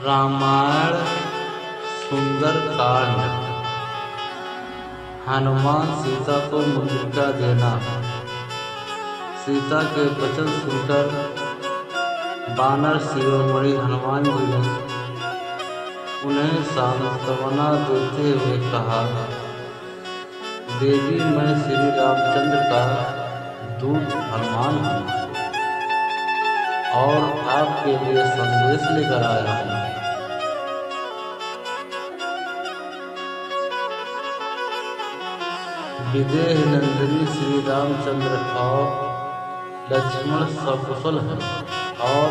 रामायण सुंदर कांड। हनुमान सीता को मुद्रिका देना। सीता के वचन सुनकर वानर शिरोमणि हनुमान जी ने उन्हें सांत्वना देते हुए कहा, देवी, मैं श्री रामचंद्र का दूत हनुमान हूँ और आपके लिए संदेश लेकर आया हूँ। विदेह नंदिनी श्री रामचंद्र और लक्ष्मण सकुशल हैं और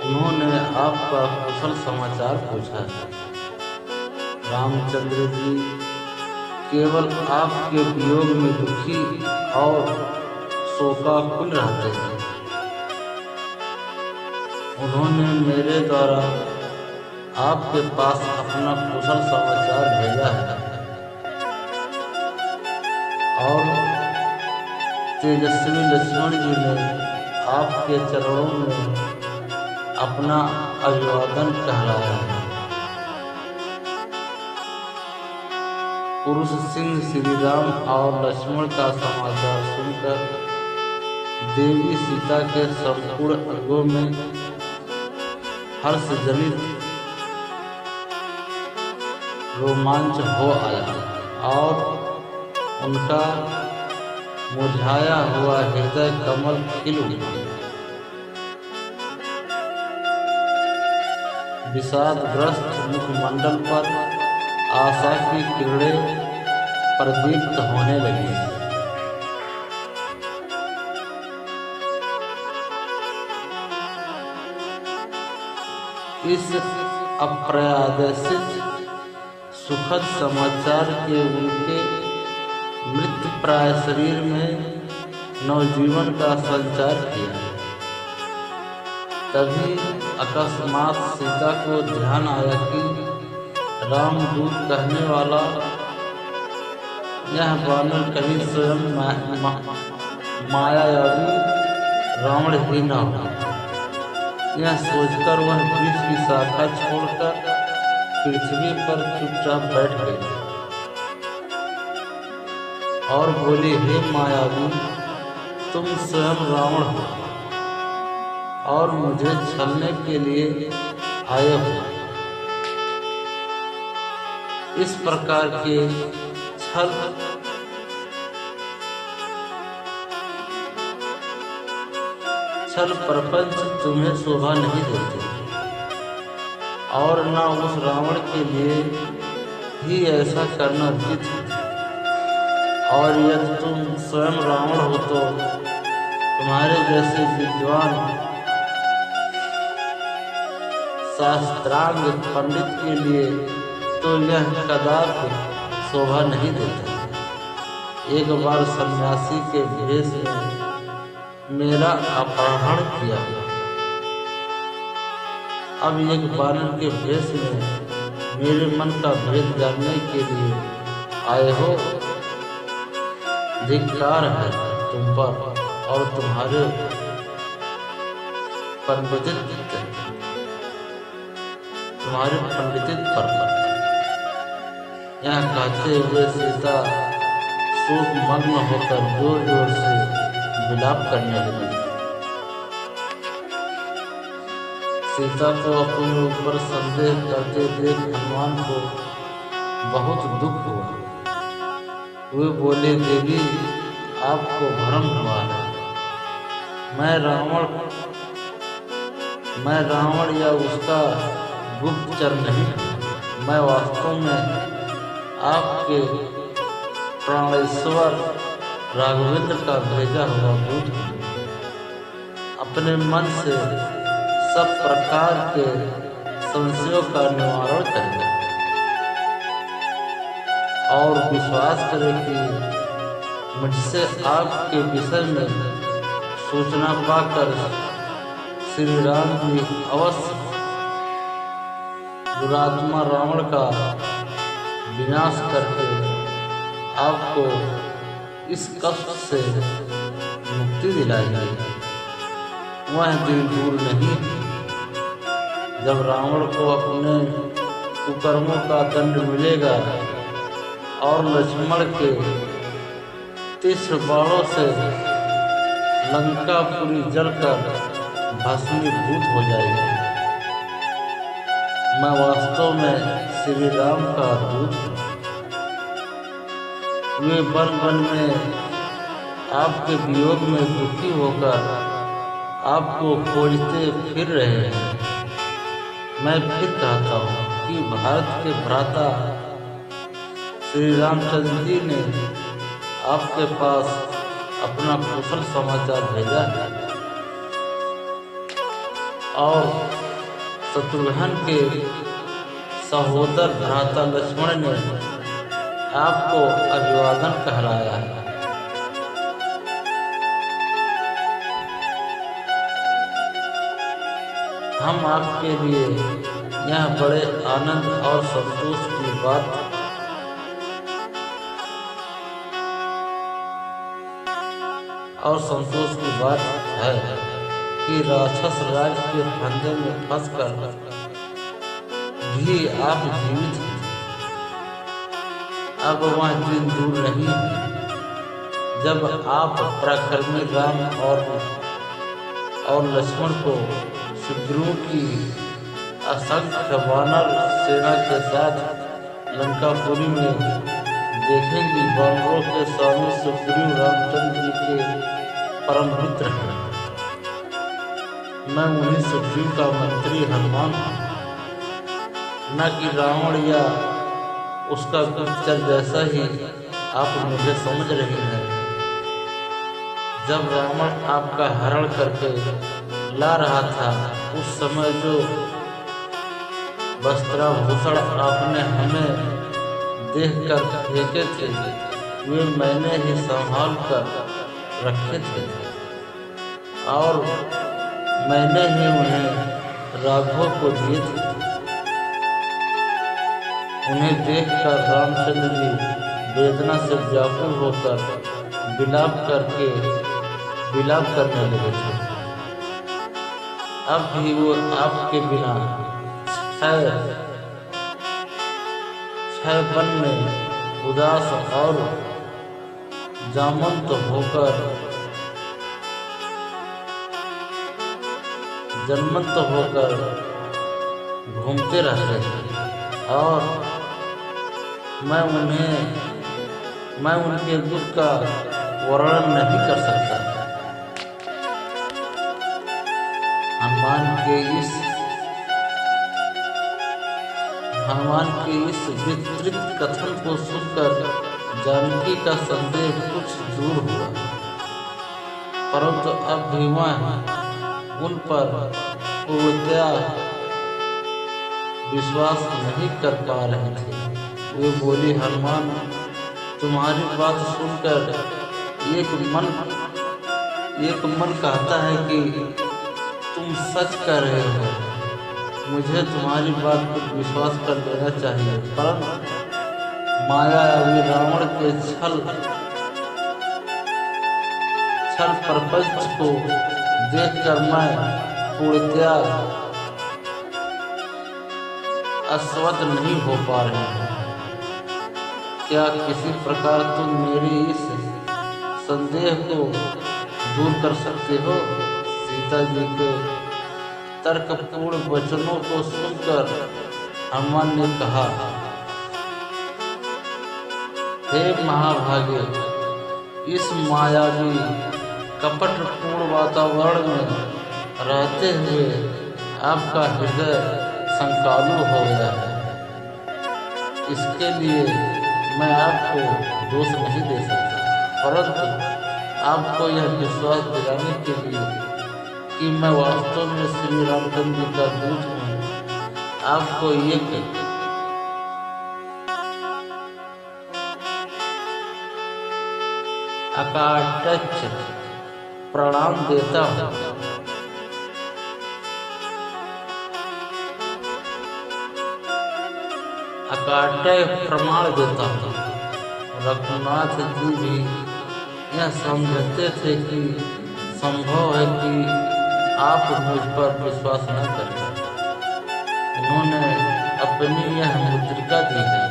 उन्होंने आपका कुशल समाचार पूछा है। रामचंद्र जी केवल आपके वियोग में दुखी और शोकाकुल रहते हैं। उन्होंने मेरे द्वारा आपके पास अपना कुशल समाचार भेजा है और तेजस्वी लक्ष्मण जी ने आपके चरणों में अपना अभिवादन कहलाया है। पुरुष सिंह श्री राम और लक्ष्मण का समाचार सुनकर देवी सीता के संपूर्ण अंगों में हर्ष जनित रोमांच हो आया और उनका मुरझाया हुआ हृदय कमल खिल उठा। विषादग्रस्त मुखमंडल पर आशा की किरणें प्रदीप्त होने लगी। इस अप्रत्याशित सुखद समाचार के उनके मृतप्राय शरीर में नवजीवन का संचार किया। तभी अकस्मात सीता को ध्यान आया कि रामदूत कहने वाला यह वानर कहीं स्वयं मायावी रावण ही न हो। यह सोचकर वह वृक्ष की शाखा छोड़कर पृथ्वी पर चुपचाप बैठ गई और बोली, हे मायावी, तुम स्वयं रावण हो और मुझे छलने के लिए आए हो। इस प्रकार के छल प्रपंच तुम्हें शोभा नहीं देते और न उस रावण के लिए ही ऐसा करना उचित है। और यदि तुम स्वयं रावण हो तो तुम्हारे जैसे विद्वान शास्त्रांग पंडित के लिए तो यह कदापि शोभा नहीं देता। एक बार सन्यासी के भेष में मेरा अपहरण किया, अब एक वानर के भेष में मेरे मन का भेद जानने के लिए आए हो। धिक्कार है तुम पर और तुम्हारे पंडित पर। यह कहते हुए सीता शोक मग्न होकर जोर जोर से विलाप करने लगी। सीता को अपने ऊपर संदेह करते देख हनुमान को बहुत दुख हुआ। वे बोले, देवी, आपको भ्रम हुआ है। मैं रावण या उसका गुप्तचर नहीं। मैं वास्तव में आपके प्राणेश्वर राघवेंद्र का भेजा हुआ दूत हूँ। अपने मन से सब प्रकार के संशयों का निवारण करें और विश्वास करें कि मुझसे आपके विषय में सूचना पाकर श्री राम जी अवश्य दुरात्मा रावण का विनाश करके आपको इस कष्ट से मुक्ति दिलाएंगे। वह दिन दूर नहीं जब रावण को अपने कुकर्मों का दंड मिलेगा और लक्ष्मण के तीक्ष्ण बाणों से लंका पूरी जलकर भस्मीभूत हो जाएगी। मैं वास्तव में श्री राम का दूत हूँ। वे वन वन में आपके वियोग में दुखी होकर आपको खोजते फिर रहे हैं। मैं फिर कहता हूँ कि भारत के भ्राता श्री रामचंद्र जी ने आपके पास अपना कुशल समाचार भेजा है और शत्रुघ्न के सहोदर भ्राता लक्ष्मण ने आपको अभिवादन कहलाया है। हम आपके लिए यह बड़े आनंद और संतोष की बात है कि राक्षस राज के फंदे में फंसकर भी आप जीवित हैं। अब वह दिन दूर नहीं है जब आप पराक्रमी राम और लक्ष्मण को शत्रुओं की असंख्य वानर सेना के साथ लंकापुरी में देखेंगी। वानरों के स्वामी सुग्रीव रामचंद्र जी के परम मित्र हैं। मैं उन्हीं सुग्रीव का मंत्री हनुमान हूँ, न कि रावण या उसका गुप्तचर जैसा ही आप मुझे समझ रहे हैं। जब रावण आपका हरण करके ला रहा था उस समय जो वस्त्राभूषण आपने हमें देखकर फेंके थे वे मैंने ही संभाल कर रखे थे और मैंने ही उन्हें राघव को दिए थे। उन्हें देखकर रामचंद्र जी वेदना से व्याकुल होकर विलाप करने लगे थे। अब भी वो आपके बिना छह वन में उदास और जन्मंत होकर घूमते रहते हैं और मैं उनके दुख का वर्णन नहीं कर सकता। हनुमान के इस विस्तृत कथन को सुनकर जानकी का संदेह कुछ दूर हुआ, परंतु अब भी वह उन पर पूर्णतया विश्वास नहीं कर पा रहे थे। वे बोली, हनुमान, तुम्हारी बात सुनकर एक मन कहता है कि तुम सच कह रहे हो। मुझे तुम्हारी बात पर विश्वास कर लेना चाहिए, परंतु मायावी रावण के छल प्रपंच को देखकर मैं पूर्णतया अस्वस्थ नहीं हो पा रहे हैं। क्या किसी प्रकार तुम मेरी इस संदेह को दूर कर सकते हो? सीता जी के तर्कपूर्ण वचनों को सुनकर हनुमान ने कहा, हे महाभागे, इस मायावी कपटपूर्ण वातावरण में रहते हुए आपका हृदय संकालु हो गया है। इसके लिए मैं आपको दोष नहीं दे सकता, परंतु आपको यह विश्वास दिलाने के लिए कि मैं वास्तव में श्री रामचंद्र जी का दूत हूँ, आपको एक अकाट्य प्रणाम देता हूँ। अकाट्य प्रमाण देता हूँ। रघुनाथ जी भी यह समझते थे कि संभव है कि आप मुझ पर विश्वास न करें, उन्होंने अपनी यह मुद्रिका दी है,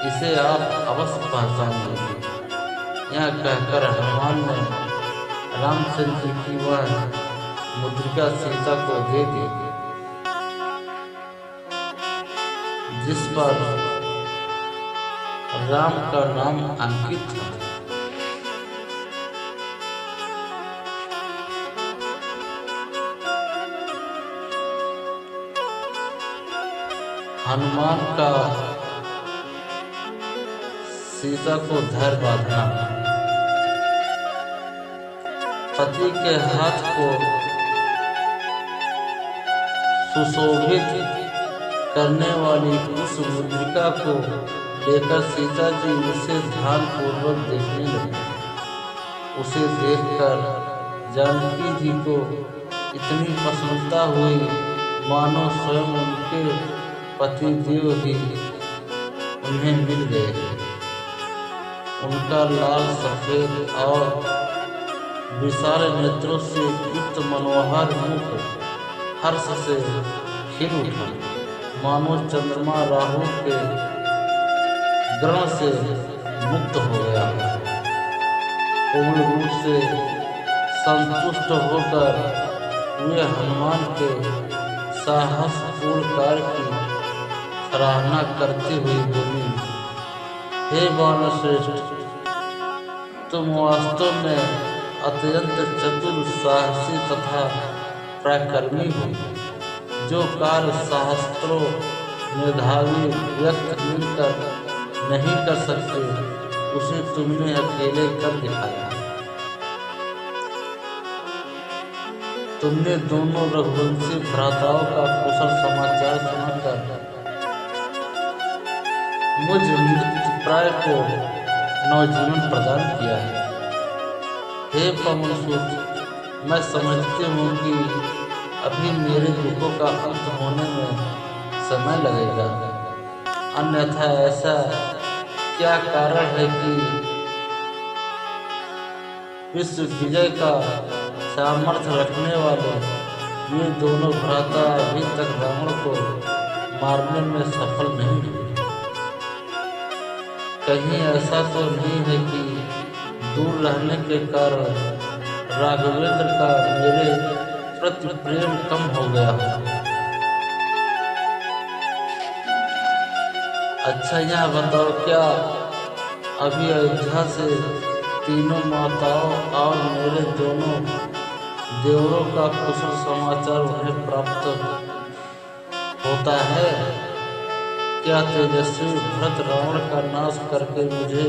इसे आप अवश्य पहचान लेंगे। यह कहकर हनुमान ने रामचंद्र जी की वह मुद्रिका सीता को दे दी, जिस पर राम का नाम अंकित था। हनुमान का सीता को धैर्य बांधना, पति के हाथ को सुशोभित करने वाली उस मुद्रिका को लेकर सीता जी उसे ध्यानपूर्वक देखने लगी। उसे देखकर जानकी जी को इतनी प्रसन्नता हुई मानो स्वयं उनके पति देव ही उन्हें मिल गए। उनका लाल सफेद और विशाल नेत्रों से युक्त मनोहर मुख हर्ष से खिल उठा, मानो चंद्रमा राहु के ग्रहण से मुक्त हो गया। पूर्ण रूप से संतुष्ट होकर वे हनुमान के साहसपूर्ण कार्य की सराहना करते हुए बोली, हे वानरश्रेष्ठ, तुम वास्तव में अत्यंत चतुर, साहसी तथा पराक्रमी हो। जो कार्य शास्त्रों मेधावी व्यक्ति मिलकर नहीं कर सकते, उसे तुमने अकेले कर दिखाया। तुमने दोनों रघुवंशी भ्राताओं का कुशल समाचार सुनाकर मुझ मृतप्राय को नवजीवन प्रदान किया है। हे पवनसुत, मैं समझती हूँ कि अभी मेरे दुखों का अंत होने में समय लगेगा, अन्यथा ऐसा क्या कारण है कि विश्व विजय का सामर्थ्य रखने वाले ये दोनों भ्राता अभी तक रावण को मारने में सफल नहीं हुए। कहीं ऐसा तो नहीं है कि दूर रहने के कारण राघवेंद्र का मेरे प्रति प्रेम कम हो गया हो। अच्छा यह बताओ, क्या अभी अयोध्या से तीनों माताओं और मेरे दोनों देवरों का कुशल समाचार उन्हें प्राप्त होता है? क्या तेजस्वी भरत रावण का नाश करके मुझे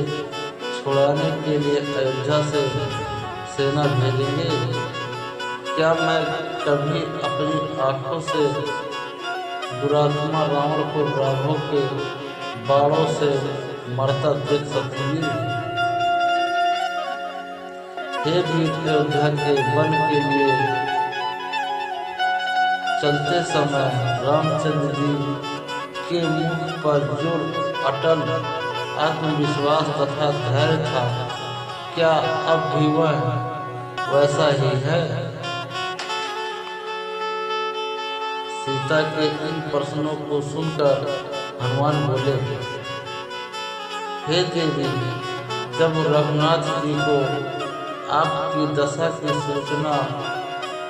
छुड़ाने के लिए अयोध्या से सेना भेजेंगे? क्या मैं कभी अपनी आंखों से दुरात्मा रावण को राघव के बाणों से मरता देख सकूंगी? हे वीर, अयोध्या के वन के लिए चलते समय रामचंद्र जी के मुख पर जो अटल आत्मविश्वास तथा धैर्य था, क्या अब भी वह वैसा ही है? सीता के इन प्रश्नों को सुनकर हनुमान बोले, हे देवी, जब रघुनाथ जी को आपकी दशा की सूचना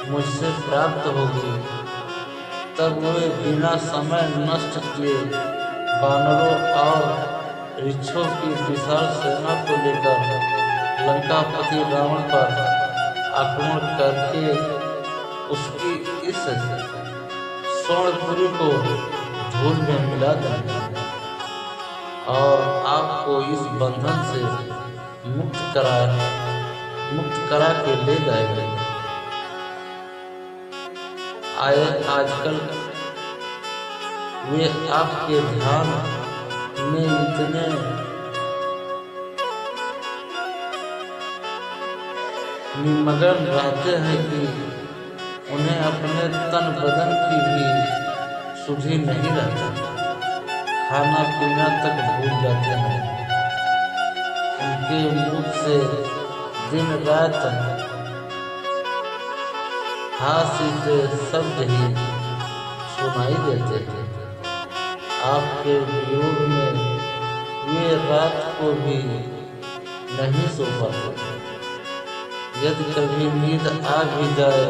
मुझसे प्राप्त होगी, तब वे बिना समय नष्ट किए वानरों और ऋक्षों की विशाल सेना को लेकर लंकापति रावण पर आक्रमण करके उसकी इस स्वर्णपुरी को धूल में मिला देंगे और आपको इस बंधन से मुक्त करा के ले जाएंगे। आजकल वे आपके ध्यान में इतने निमग्न रहते हैं कि उन्हें अपने तन बदन की भी सुधि नहीं रहती, खाना पीना तक भूल जाते हैं। उनके मुख से दिन रात हास्य से शब्द ही सुनाई देते हैं। आपके वियोग में वे रात को भी नहीं सो पाते। यदि कभी नींद आ भी जाए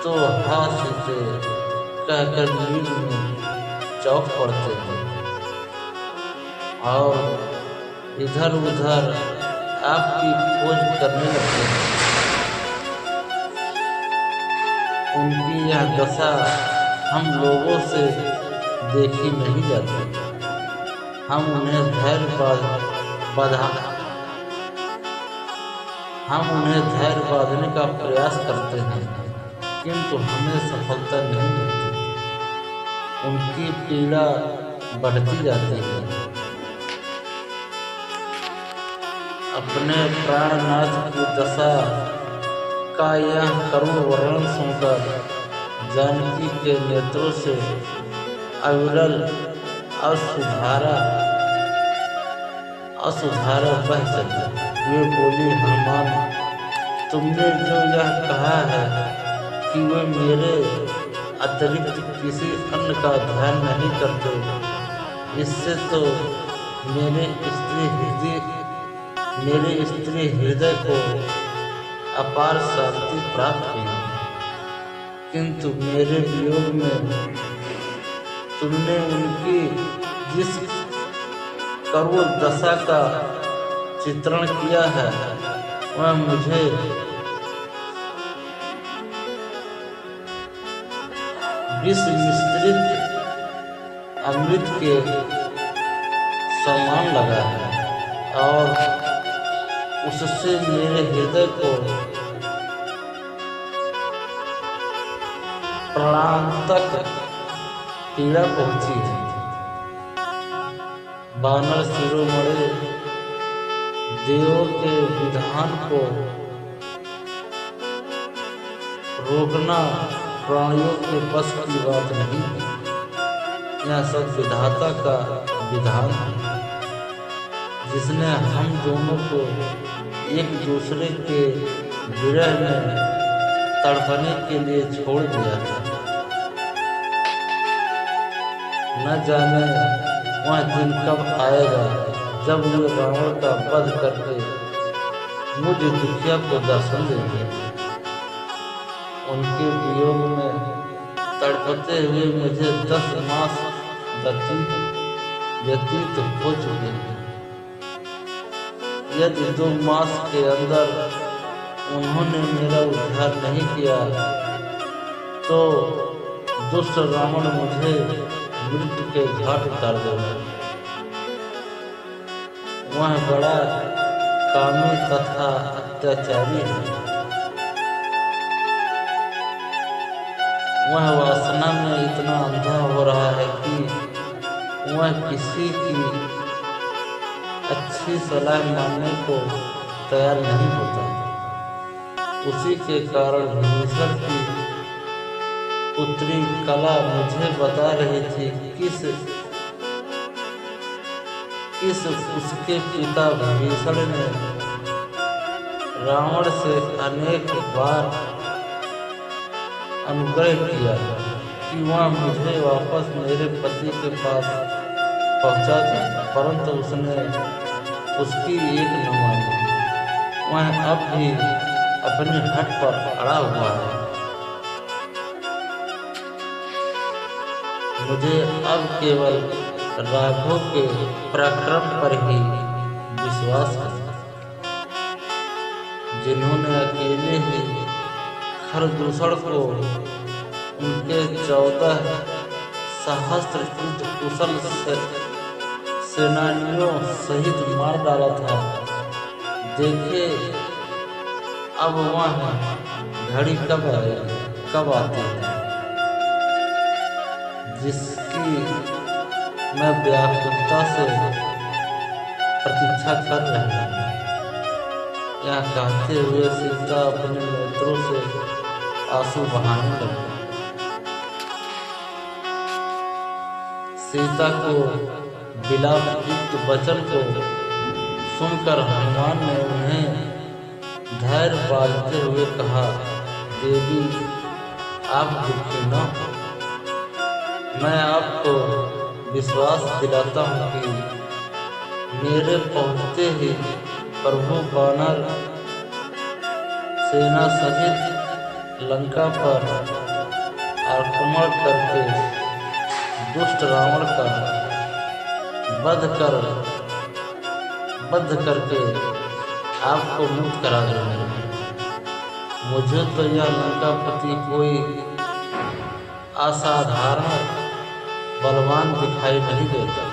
तो हाथ से कहकर नींद में चौंक पड़ते हैं और इधर उधर आपकी खोज करने लगते हैं। उनकी यह दशा हम लोगों से देखी नहीं जाती। हम उन्हें धैर्य बांधने का प्रयास करते हैं, किंतु हमें सफलता नहीं मिलती। उनकी पीड़ा बढ़ती जाती है। अपने प्राणनाथ की दशा का यह करुण वर्णन सुनकर जानकी के नेत्रों से अविरल असुधारा बह चली। वे बोली, हनुमान, तुमने जो यह कहा है कि वे मेरे अतिरिक्त किसी अन्य का ध्यान नहीं करते, इससे तो मेरे स्त्री हृदय को अपार शांति प्राप्त हुई। किंतु मेरे वियोग में तुमने उनकी जिस करुण दशा का चित्रण किया है वह मुझे विष मिश्रित अमृत के समान लगा है और उससे मेरे हृदय को प्राण तक पीड़ा पहुंची है। बानर शिरोमणि देवों के विधान को रोकना प्राणियों के बस की बात नहीं। यह सब विधाता का विधान है, जिसने हम दोनों को एक दूसरे के विरह में तड़पने के लिए छोड़ दिया है। न जाने वह दिन कब आएगा जब वे रावण का वध करके मुझ दुखिया को दर्शन देंगे। उनके वियोग में तड़पते हुए मुझे 10 मास व्यतीत हो चुके हैं। यदि 2 मास के अंदर उन्होंने मेरा उद्धार नहीं किया तो दुष्ट रावण मुझे मृत्यु के घाट उतार देगा। वह बड़ा कामी तथा अत्याचारी है। वह वासना में इतना अंधा हो रहा है कि वह किसी की अच्छी सलाह मानने को तैयार नहीं होता। उसी के कारण विभीषण की पुत्री कला मुझे बता रही थी किस उसके पिता विभीषण ने रावण से अनेक बार अनुग्रह किया कि वह मुझे वापस मेरे पति के पास पहुंचा दे, परंतु उसने उसकी एक न मानी। वह अब भी अपने हट पर अड़ा हुआ है। मुझे अब केवल राघव के पराक्रम पर ही विश्वास है, जिन्होंने अकेले ही खरदूषण को उनके 14 सहस्त्र युद्ध कुशल सेनानियों सहित मार डाला था। देखे अब वह घड़ी कब आती है जिसकी मैं व्याकुलता से प्रतीक्षा कर रही हूँ। यह कहते हुए सीता अपने नेत्रों से आंसू बहाने लगी। सीता को विलाप युक्त वचन को सुनकर हनुमान ने उन्हें धैर्य बांधते हुए कहा, देवी आप दुखी न हो। मैं आपको विश्वास दिलाता हूँ कि मेरे पहुँचते ही प्रभु वानर सेना सहित लंका पर आक्रमण करके दुष्ट रावण का वध करके आपको मुक्त करा देंगे। मुझे तो यह लंकापति कोई असाधारण बलवान दिखाई नहीं देता।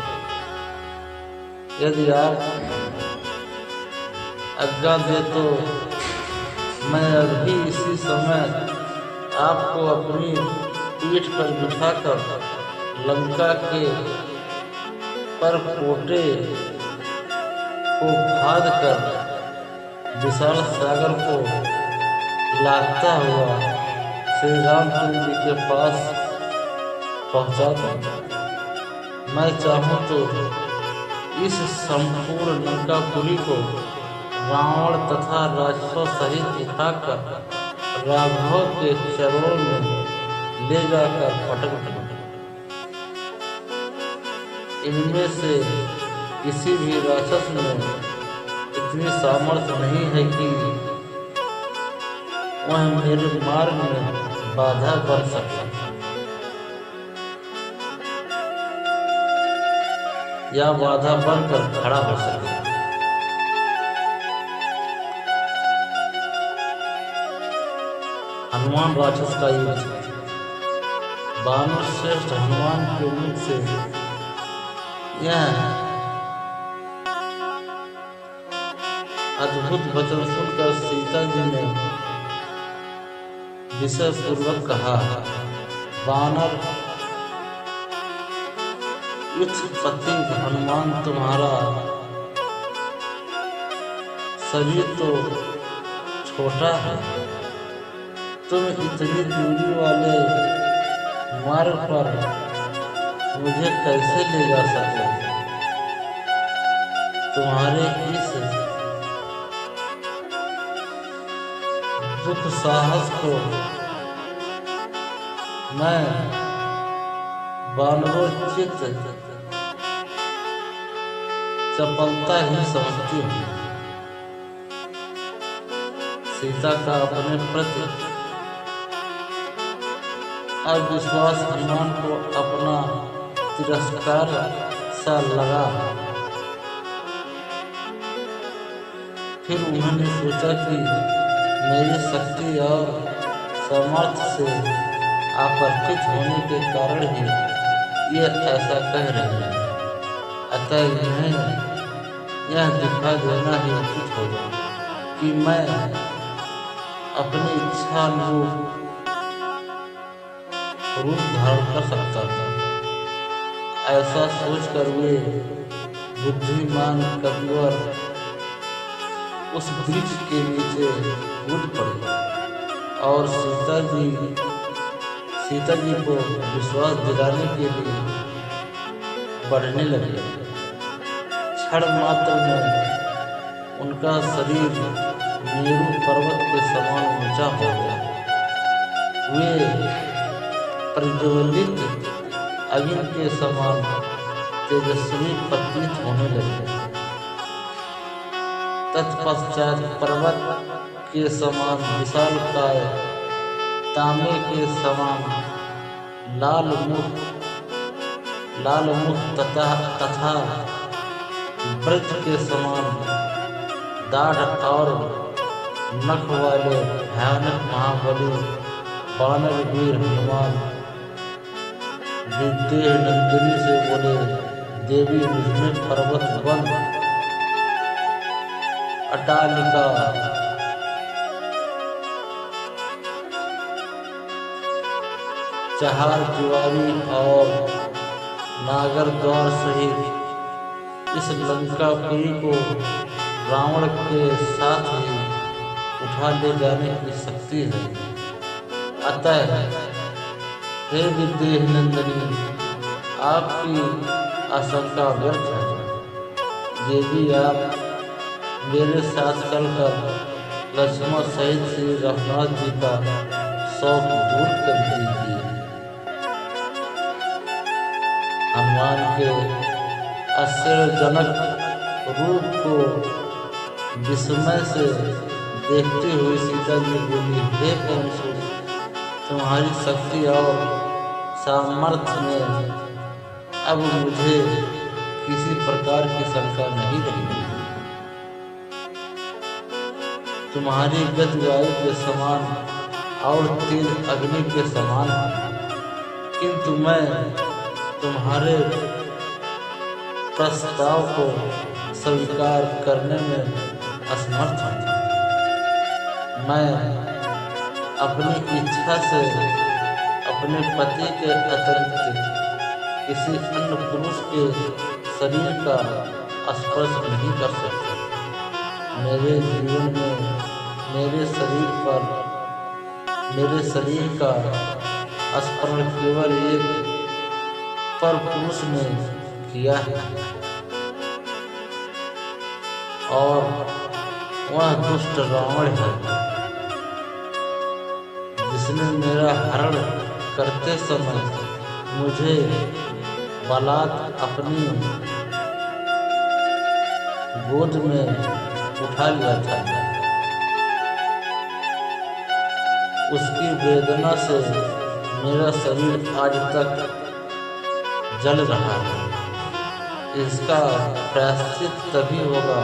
यदि आप आज्ञा दे तो मैं अभी इसी समय आपको अपनी पीठ पर बिठाकर लंका के परपोटे को फाड़ कर विशाल सागर को लाता हुआ श्री रामचंद्र जी के पास पहुंचा दूं। मैं चाहूँ तो इस संपूर्ण लंकापुरी को रावण तथा राक्षसों सहित उठाकर राघव के चरणों में ले जाकर पटक दूं। इनमें से किसी भी राक्षस में इतनी सामर्थ्य नहीं है कि वह मेरे मार्ग में बाधा बन सके या बाधा बनकर खड़ा हो सके। हनुमान राक्षस का युद्ध। वानर श्रेष्ठ हनुमान के मुख से यह अद्भुत वचन सुनकर सीता जी ने विषय पूर्वक कहा, वानर युद्धपति हनुमान, तुम्हारा शरीर तो छोटा है, तुम इतनी दूरी वाले मार्ग पर मुझे कैसे ले जा सकते? तुम्हारे इस दुख साहस को मैं वानरोचित चपलता ही समझती हूँ। सीता का अपने प्रति अविश्वास हनुमान को अपना तिरस्कार सा लगा। फिर उन्होंने सोचा कि मेरी शक्ति और सामर्थ्य से अपरिचित होने के कारण ही ये ऐसा कह रहे हैं, अतः इन्हें यह दिखा देना ही उचित होगा कि मैं अपनी इच्छा रूप धारण कर सकता था। ऐसा सोचकर वे बुद्धिमान कविवर उस वृक्ष के नीचे कूद पड़े और सीता जी को विश्वास दिलाने के लिए बढ़ने लगे। क्षण मात्र में उनका शरीर मेरू पर्वत के समान ऊंचा हो गया। वे प्रज्वलित अग्नि के समान तेजस्वी प्रतीत होने लगे। तत्पश्चात पर्वत के समान विशालकाय, तांबे के समान लाल मुख तथा वृक्ष के समान दाढ़ और नख वाले भयानक महाबली वानर वीर हनुमान विदेह नंदिनी से बोले, देवी मुझमें पर्वत वन अटालिका चहार दीवारी और नागर द्वार सहित इस लंकापुरी को रावण के साथ ही उठा ले जाने की शक्ति है। अतः हे विदेह नंदिनी, आपकी आशंका व्यर्थ है। यदि आप मेरे साथ चलकर लक्ष्मण सहित श्री रघुनाथ जी का शौक दूर कर दीजिए। हनुमान के आश्चर्यजनक रूप को विस्मय से देखते हुए सीता जी बोली, हे परमसुत, तुम्हारी शक्ति और सामर्थ्य में अब मुझे किसी प्रकार की शंका नहीं रही। तुम्हारी गति वायु के समान और तेज अग्नि के समान है, किंतु मैं तुम्हारे प्रस्ताव को स्वीकार करने में असमर्थ हूँ। मैं अपनी इच्छा से अपने पति के अतिरिक्त किसी अन्य पुरुष के शरीर का स्पर्श नहीं कर सकता। मेरे जीवन में मेरे शरीर का स्पर्श केवल एक पर पुरुष ने किया है, और वह दुष्ट रावण है, जिसने मेरा हरण करते समय मुझे बलात् अपनी गोद में उठा लिया था। उसकी वेदना से मेरा शरीर आज तक जल रहा है। इसका प्रायश्चित तभी होगा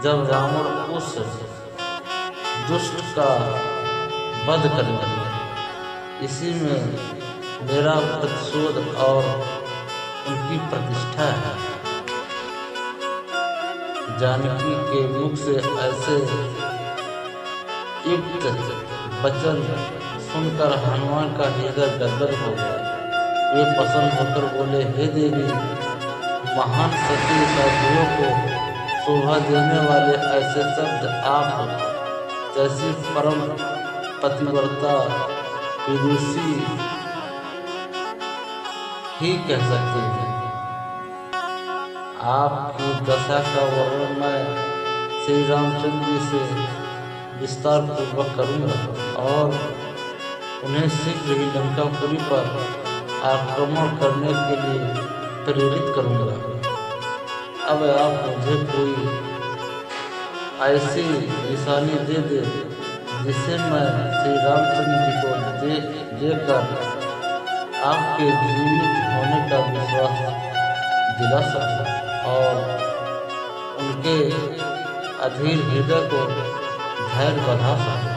जब रावण उस दुष्ट का वध करेगा। इसी में मेरा प्रतिशोध और उनकी प्रतिष्ठा है। जानकी के मुख से ऐसे युक्त वचन सुनकर हनुमान का हृदय गदगद हो गया। वे प्रसन्न होकर बोले, हे देवी, महान सती साधुओं को शोभा देने वाले ऐसे शब्द आप जैसी परम पतिव्रता विदुषी ही कह सकते हैं। आपकी दशा का वर्णन मैं श्री रामचंद्र जी से विस्तार पूर्वक करूँगा और उन्हें शीघ्र ही लंकापुरी पर आक्रमण करने के लिए प्रेरित करूँगा। अब आप मुझे कोई ऐसी निशानी दे दे जिसे मैं श्री रामचंद्र जी को देकर आपके जीवित होने का विश्वास दिला सकता और उनके अधीर हृदय को धैर्य बढ़ा सकता।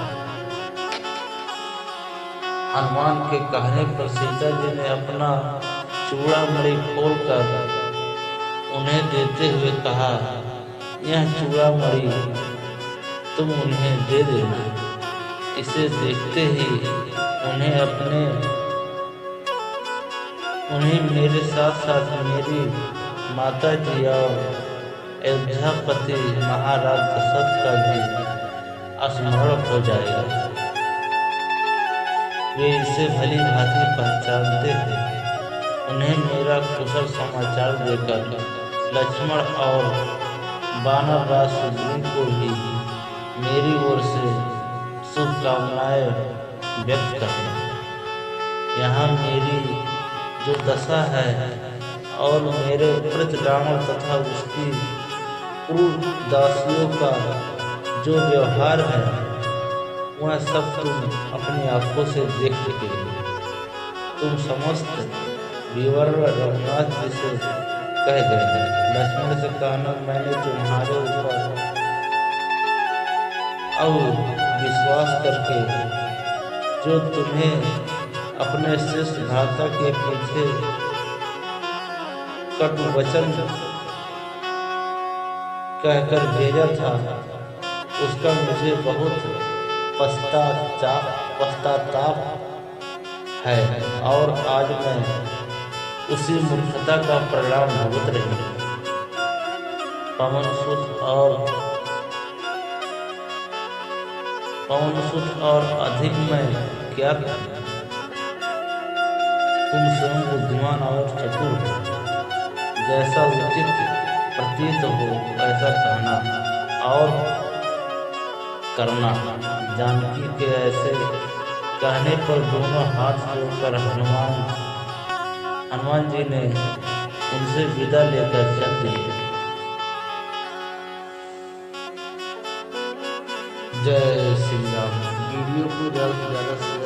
हनुमान के कहने पर सीता जी ने अपना चूड़ामणि खोलकर उन्हें देते हुए कहा, यह चूड़ामणि तुम उन्हें दे देना। इसे देखते ही उन्हें मेरे साथ साथ मेरी माता जी और अयोध्यापति महाराज दशरथ का भी स्मरण हो जाएगा। वे इसे भली भांति पहचानते थे। उन्हें मेरा कुशल समाचार देकर लक्ष्मण और वानरराज सुग्रीव को भी मेरी ओर से शुभकामनाएं व्यक्त करना। यहाँ मेरी जो दशा है और मेरे प्रति रावण तथा उसकी क्रूर दासियों का जो व्यवहार है, वह सब तुम अपनी आंखों से देख चुके हो। तुम समस्त विवरण रघुनाथ जी से कह गए हैं। लक्ष्मण से कहना, मैंने तुम्हारे ऊपर अब विश्वास करके जो तुम्हें अपने श्रेष्ठ भ्राता के पीछे कटु वचन कहकर भेजा था, उसका मुझे बहुत पश्चाताप है और आज मैं उसी मूर्खता का परिणाम भुगत रही हूँ। पवन सुत और अधिक मैं क्या करूं? तुम स्वयं बुद्धिमान और चतुर हो, जैसा उचित प्रतीत हो ऐसा कहना और करना। जानकी के ऐसे कहने पर दोनों हाथ जोड़कर हनुमान हनुमान जी ने उनसे विदा लेकर चल दिए। जय श्री राम। वीडियो को ज़्यादा से ज़्यादा शेयर